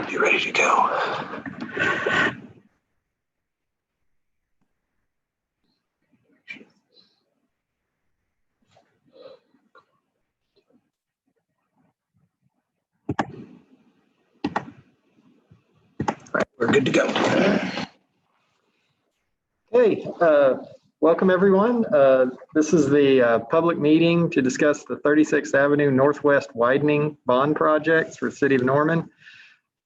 Be ready to go. All right, we're good to go. Hey, welcome everyone. This is the public meeting to discuss the 36th Avenue Northwest widening bond projects for the City of Norman.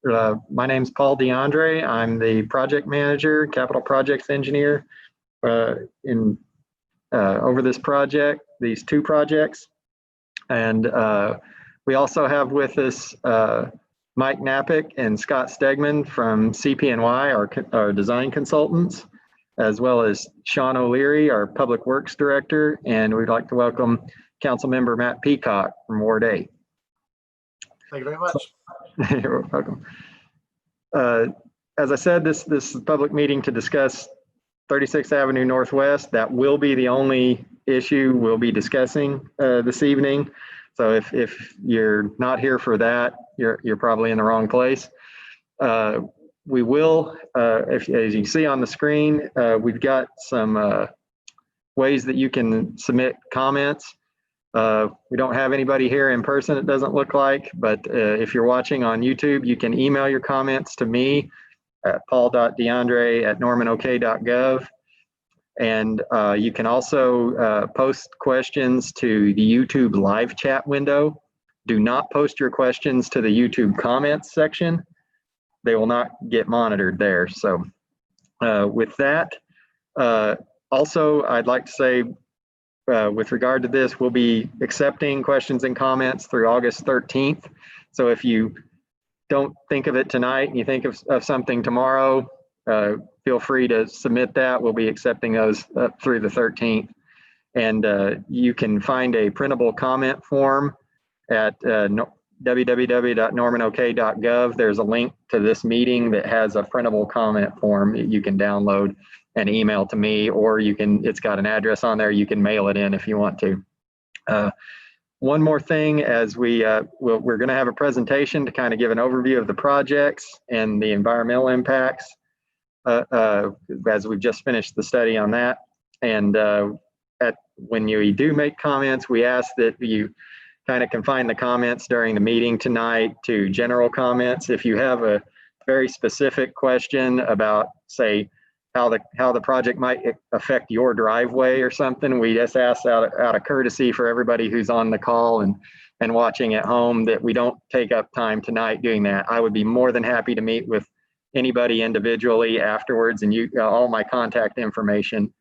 My name is Paul DeAndre. I'm the project manager, capital projects engineer over this project, these two projects. And we also have with us Mike Napick and Scott Stegman from CPNY, our design consultants, as well as Sean O'Leary, our Public Works Director, and we'd like to welcome Councilmember Matt Peacock from Ward 8. Thank you very much. You're welcome. As I said, this is a public meeting to discuss 36th Avenue Northwest. That will be the only issue we'll be discussing this evening. So if you're not here for that, you're probably in the wrong place. We will, as you can see on the screen, we've got some ways that you can submit comments. We don't have anybody here in person, it doesn't look like, but if you're watching on YouTube, you can email your comments to me at paul.deandre@normanok.gov. And you can also post questions to the YouTube live chat window. Do not post your questions to the YouTube comments section. They will not get monitored there. So with that, also, I'd like to say, with regard to this, we'll be accepting questions and comments through August 13th. So if you don't think of it tonight and you think of something tomorrow, feel free to submit that. We'll be accepting those up through the 13th. And you can find a printable comment form at www.normanok.gov. There's a link to this meeting that has a printable comment form that you can download and email to me, or it's got an address on there. You can mail it in if you want to. One more thing, as we're going to have a presentation to kind of give an overview of the projects and the environmental impacts, as we've just finished the study on that. And when you do make comments, we ask that you kind of confine the comments during the meeting tonight to general comments. If you have a very specific question about, say, how the project might affect your driveway or something, we just ask out of courtesy for everybody who's on the call and watching at home that we don't take up time tonight doing that. I would be more than happy to meet with anybody individually afterwards, and all my contact information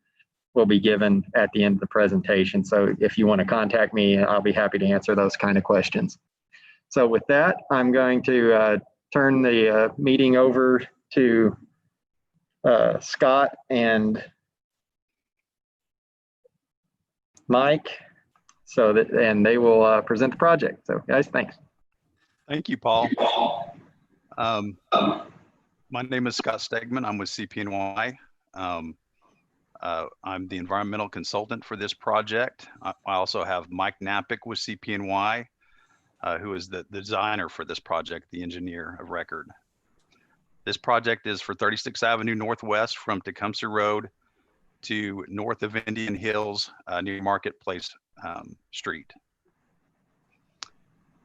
will be given at the end of the presentation. So if you want to contact me, I'll be happy to answer those kind of questions. So with that, I'm going to turn the meeting over to Scott and Mike, and they will present the project. So guys, thanks. Thank you, Paul. My name is Scott Stegman. I'm with CPNY. I'm the environmental consultant for this project. I also have Mike Napick with CPNY, who is the designer for this project, the engineer of record. This project is for 36th Avenue Northwest from Tecumseh Road to north of Indian Hills near Marketplace Street.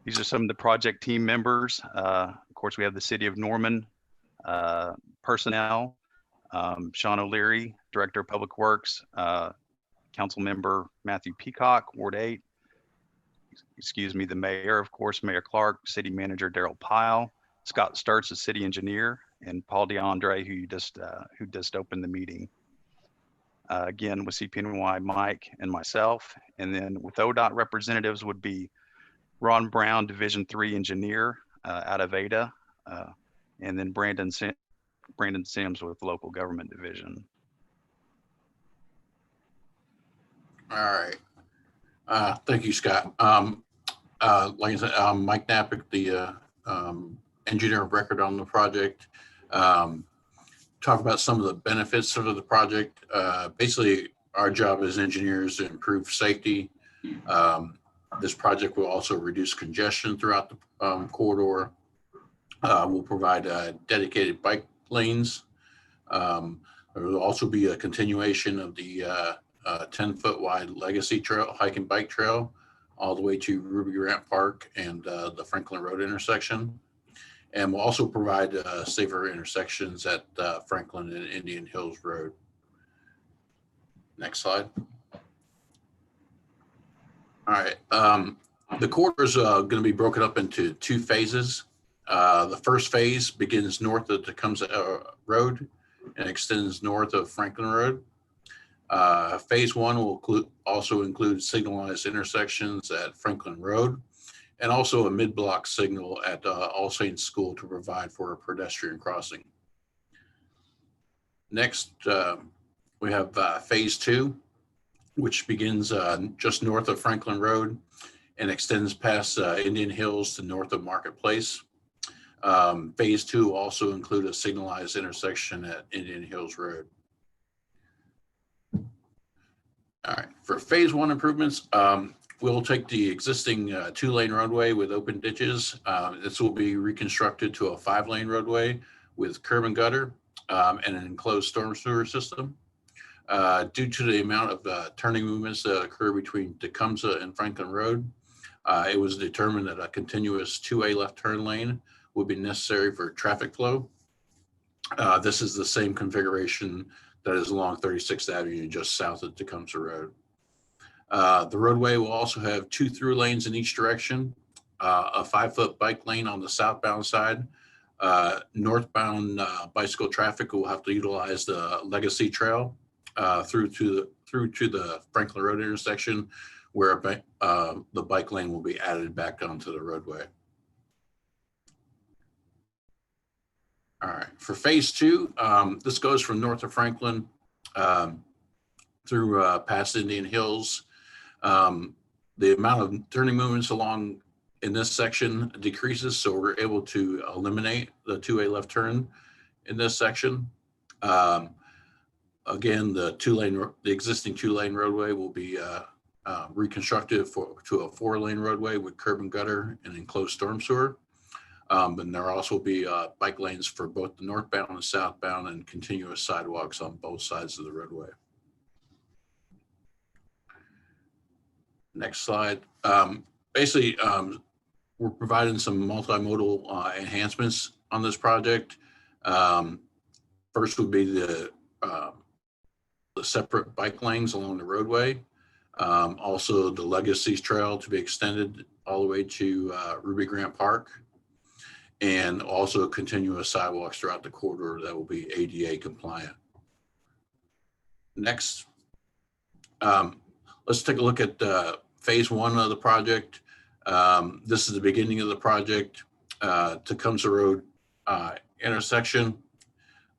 These are some of the project team members. Of course, we have the City of Norman personnel. Sean O'Leary, Director of Public Works, Council Member Matthew Peacock, Ward 8, the Mayor, of course, Mayor Clark, City Manager Daryl Pyle, Scott Sturts, the City Engineer, and Paul DeAndre, who just opened the meeting. Again, with CPNY, Mike and myself, and then with ODOT representatives would be Ron Brown, Division 3 Engineer out of Ada, and then Brandon Sims with Local Government Division. All right. Thank you, Scott. Like I said, Mike Napick, the engineer of record on the project. Talk about some of the benefits of the project. Basically, our job as engineers to improve safety. This project will also reduce congestion throughout the corridor. We'll provide dedicated bike lanes. There will also be a continuation of the 10-foot wide Legacy Trail, hike and bike trail, all the way to Ruby Grant Park and the Franklin Road intersection. And we'll also provide safer intersections at Franklin and Indian Hills Road. Next slide. All right. The corridor is going to be broken up into 2 phases. The first phase begins north of Tecumseh Road and extends north of Franklin Road. Phase 1 will also include signalized intersections at Franklin Road and also a mid-block signal at All Saints School to provide for a pedestrian crossing. Next, we have Phase 2, which begins just north of Franklin Road and extends past Indian Hills to north of Marketplace. Phase 2 will also include a signalized intersection at Indian Hills Road. All right, for Phase 1 improvements, we'll take the existing 2-lane roadway with open ditches. This will be reconstructed to a 5-lane roadway with curb and gutter and an enclosed storm sewer system. Due to the amount of turning movements that occur between Tecumseh and Franklin Road, it was determined that a continuous 2A left turn lane would be necessary for traffic flow. This is the same configuration that is along 36th Avenue, just south of Tecumseh Road. The roadway will also have 2 through lanes in each direction, a 5-foot bike lane on the southbound side. Northbound bicycle traffic will have to utilize the Legacy Trail through to the Franklin Road intersection, where the bike lane will be added back onto the roadway. All right, for Phase 2, this goes from north of Franklin through past Indian Hills. The amount of turning movements along in this section decreases, so we're able to eliminate the 2A left turn in this section. Again, the existing 2-lane roadway will be reconstructed to a 4-lane roadway with curb and gutter and enclosed storm sewer. And there will also be bike lanes for both the northbound and southbound and continuous sidewalks on both sides of the roadway. Next slide. Basically, we're providing some multimodal enhancements on this project. First would be the separate bike lanes along the roadway. Also, the Legacy Trail to be extended all the way to Ruby Grant Park, and also continuous sidewalks throughout the corridor that will be ADA compliant. Next, let's take a look at Phase 1 of the project. This is the beginning of the project. Tecumseh Road intersection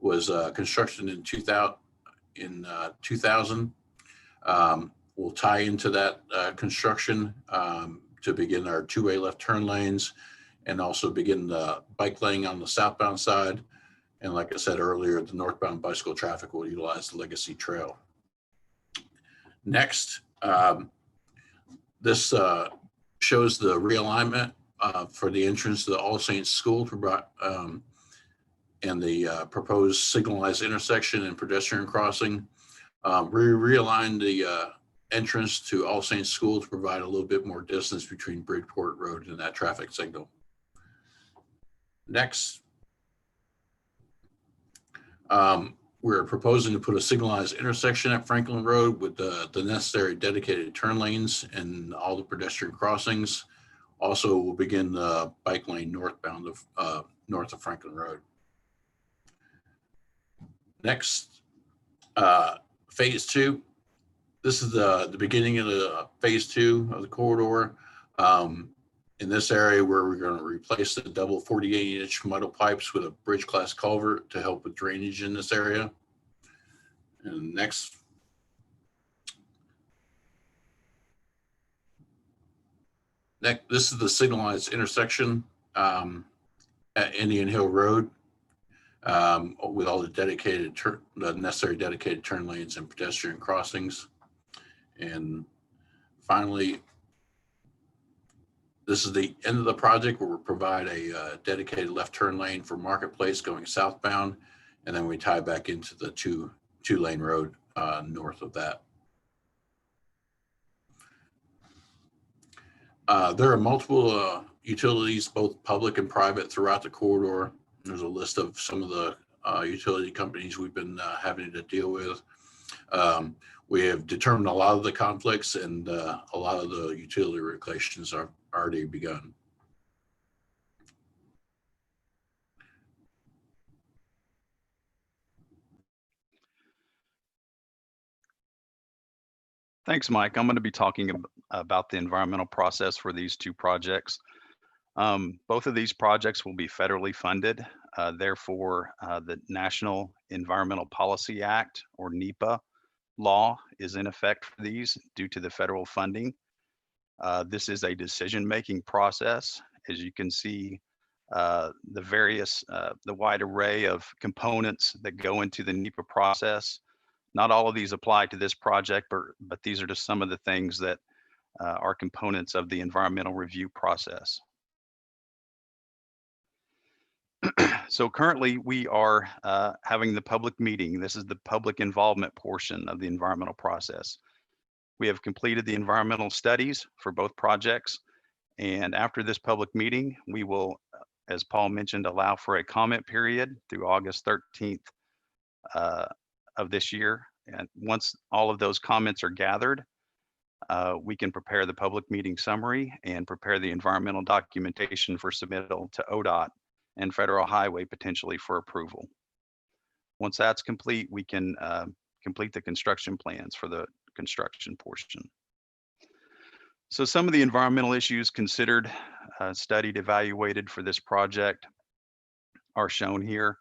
was construction in 2000. We'll tie into that construction to begin our 2A left turn lanes and also begin the bike lane on the southbound side. And like I said earlier, the northbound bicycle traffic will utilize the Legacy Trail. Next, this shows the realignment for the entrance to the All Saints School and the proposed signalized intersection and pedestrian crossing. We realigned the entrance to All Saints School to provide a little bit more distance between Bridgeport Road and that traffic signal. Next, we're proposing to put a signalized intersection at Franklin Road with the necessary dedicated turn lanes and all the pedestrian crossings. Also, we'll begin the bike lane northbound of north of Franklin Road. Next, Phase 2. This is the beginning of the Phase 2 of the corridor. In this area where we're going to replace the double 48-inch metal pipes with a bridge class culvert to help with drainage in this area. And next. This is the signalized intersection at Indian Hill Road with all the necessary dedicated turn lanes and pedestrian crossings. And finally, This is the end of the project where we provide a dedicated left turn lane for Marketplace going southbound, and then we tie back into the two-lane road north of that. There are multiple utilities, both public and private, throughout the corridor. There's a list of some of the utility companies we've been having to deal with. We have determined a lot of the conflicts, and a lot of the utility regulations are already begun. Thanks, Mike. I'm going to be talking about the environmental process for these two projects. Both of these projects will be federally funded. Therefore, the National Environmental Policy Act, or NEPA, law is in effect for these due to the federal funding. This is a decision-making process. As you can see, the wide array of components that go into the NEPA process. Not all of these apply to this project, but these are just some of the things that are components of the environmental review process. So currently we are having the public meeting. This is the public involvement portion of the environmental process. We have completed the environmental studies for both projects. And after this public meeting, we will, as Paul mentioned, allow for a comment period through August 13th of this year. And once all of those comments are gathered, we can prepare the public meeting summary and prepare the environmental documentation for submittal to ODOT and Federal Highway potentially for approval. Once that's complete, we can complete the construction plans for the construction portion. So some of the environmental issues considered, studied, evaluated for this project are shown here.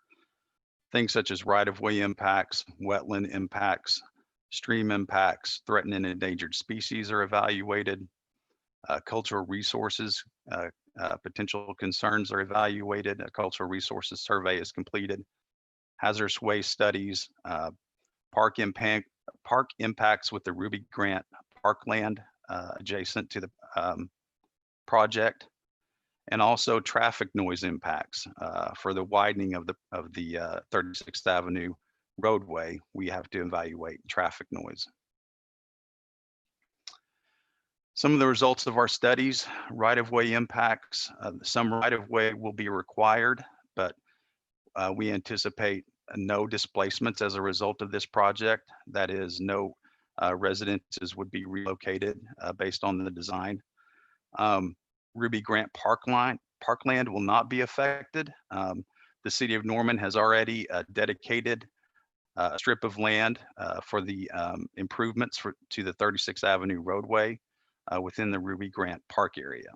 Things such as right-of-way impacts, wetland impacts, stream impacts, threatened and endangered species are evaluated. Cultural resources, potential concerns are evaluated. A cultural resources survey is completed. Hazardous waste studies, park impacts with the Ruby Grant parkland adjacent to the project, and also traffic noise impacts for the widening of the 36th Avenue roadway. We have to evaluate traffic noise. Some of the results of our studies: right-of-way impacts. Some right-of-way will be required, but we anticipate no displacements as a result of this project. That is, no residences would be relocated based on the design. Ruby Grant parkland will not be affected. The city of Norman has already dedicated a strip of land for the improvements to the 36th Avenue roadway within the Ruby Grant Park area.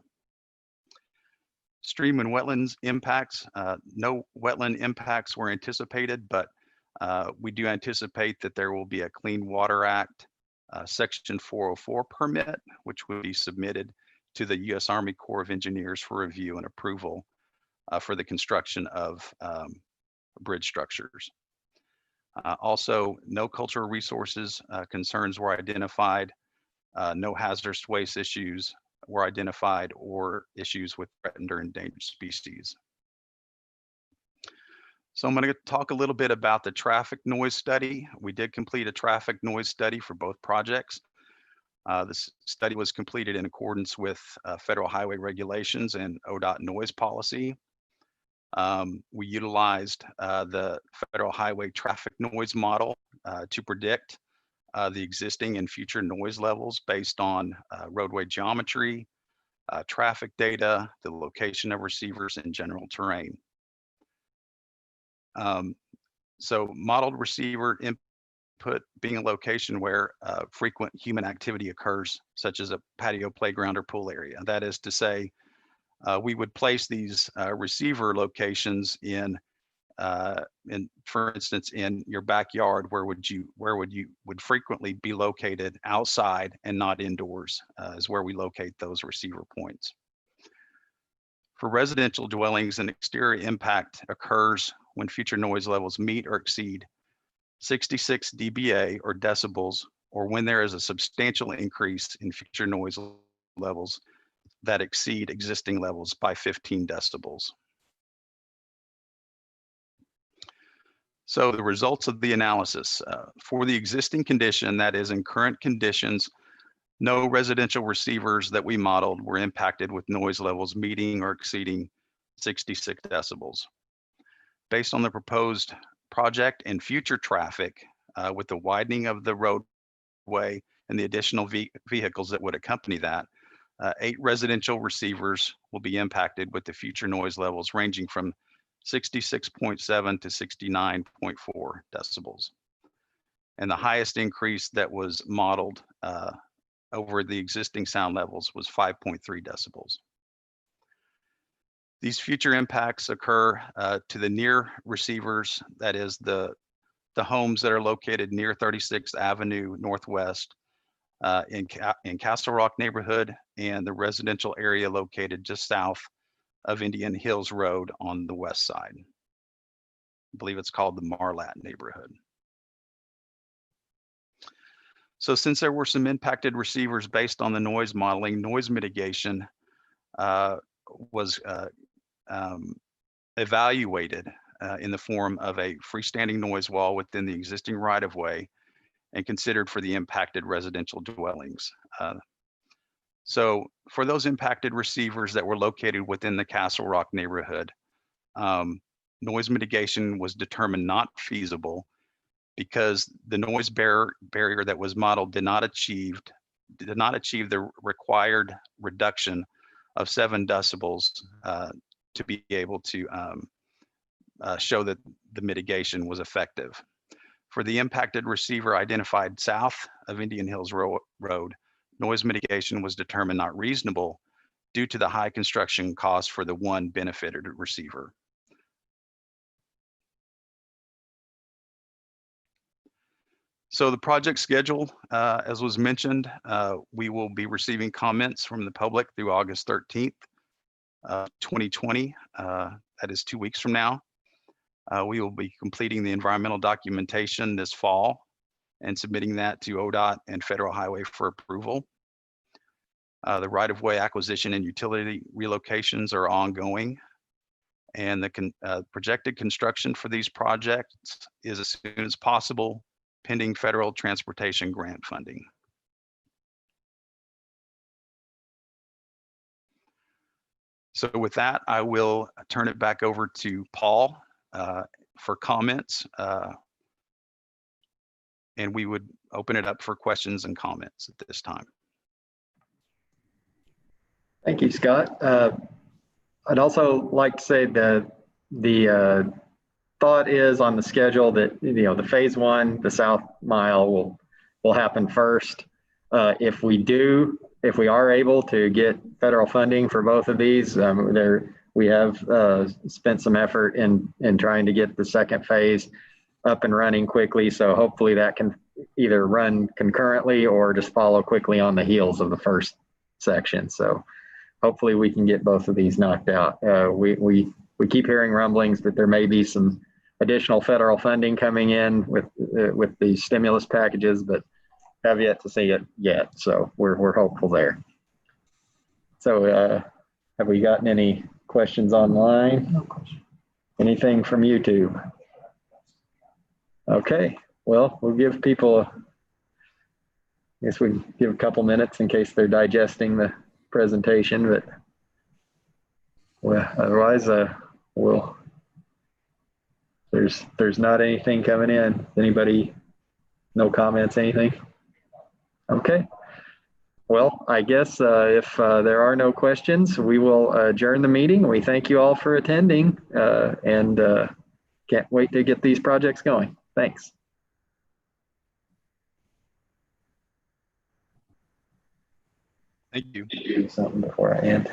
Stream and wetlands impacts, no wetland impacts were anticipated, but we do anticipate that there will be a Clean Water Act Section 404 permit, which will be submitted to the U.S. Army Corps of Engineers for review and approval for the construction of bridge structures. Also, no cultural resources concerns were identified. No hazardous waste issues were identified, or issues with threatened or endangered species. So I'm going to talk a little bit about the traffic noise study. We did complete a traffic noise study for both projects. This study was completed in accordance with federal highway regulations and ODOT noise policy. We utilized the federal highway traffic noise model to predict the existing and future noise levels based on roadway geometry, traffic data, the location of receivers, and general terrain. So modeled receiver input being a location where frequent human activity occurs, such as a patio, playground, or pool area. That is to say, we would place these receiver locations in, for instance, in your backyard, where would frequently be located outside and not indoors, is where we locate those receiver points. For residential dwellings, an exterior impact occurs when future noise levels meet or exceed 66 dBA or decibels, or when there is a substantial increase in future noise levels that exceed existing levels by 15 decibels. So the results of the analysis, for the existing condition, that is in current conditions, no residential receivers that we modeled were impacted with noise levels meeting or exceeding 66 decibels. Based on the proposed project and future traffic, with the widening of the roadway and the additional vehicles that would accompany that, 8 residential receivers will be impacted with the future noise levels ranging from 66.7 to 69.4 decibels. And the highest increase that was modeled over the existing sound levels was 5.3 decibels. These future impacts occur to the near receivers, that is the homes that are located near 36th Avenue Northwest in Castle Rock neighborhood, and the residential area located just south of Indian Hills Road on the west side. I believe it's called the Marlat neighborhood. So since there were some impacted receivers based on the noise modeling, noise mitigation was evaluated in the form of a freestanding noise wall within the existing right-of-way and considered for the impacted residential dwellings. So for those impacted receivers that were located within the Castle Rock neighborhood, noise mitigation was determined not feasible because the noise barrier that was modeled did not achieve the required reduction of 7 decibels to be able to show that the mitigation was effective. For the impacted receiver identified south of Indian Hills Road, noise mitigation was determined not reasonable due to the high construction cost for the one benefited receiver. So the project schedule, as was mentioned, we will be receiving comments from the public through August 13th, 2020. That is 2 weeks from now. We will be completing the environmental documentation this fall and submitting that to ODOT and Federal Highway for approval. The right-of-way acquisition and utility relocations are ongoing, and the projected construction for these projects is as soon as possible, pending federal transportation grant funding. So with that, I will turn it back over to Paul for comments, and we would open it up for questions and comments at this time. Thank you, Scott. I'd also like to say that the thought is on the schedule that, the phase 1, the south mile will happen first. If we are able to get federal funding for both of these, we have spent some effort in trying to get the second phase up and running quickly. So hopefully that can either run concurrently or just follow quickly on the heels of the first section. So hopefully we can get both of these knocked out. We keep hearing rumblings that there may be some additional federal funding coming in with the stimulus packages, but have yet to see it yet. So we're hopeful there. So have we gotten any questions online? No question. Anything from YouTube? Okay, well, we'll give people, I guess we give a couple minutes in case they're digesting the presentation, but well, otherwise there's not anything coming in. Anybody, no comments, anything? Okay. Well, I guess if there are no questions, we will adjourn the meeting. We thank you all for attending and can't wait to get these projects going. Thanks. Thank you. Do something before I end.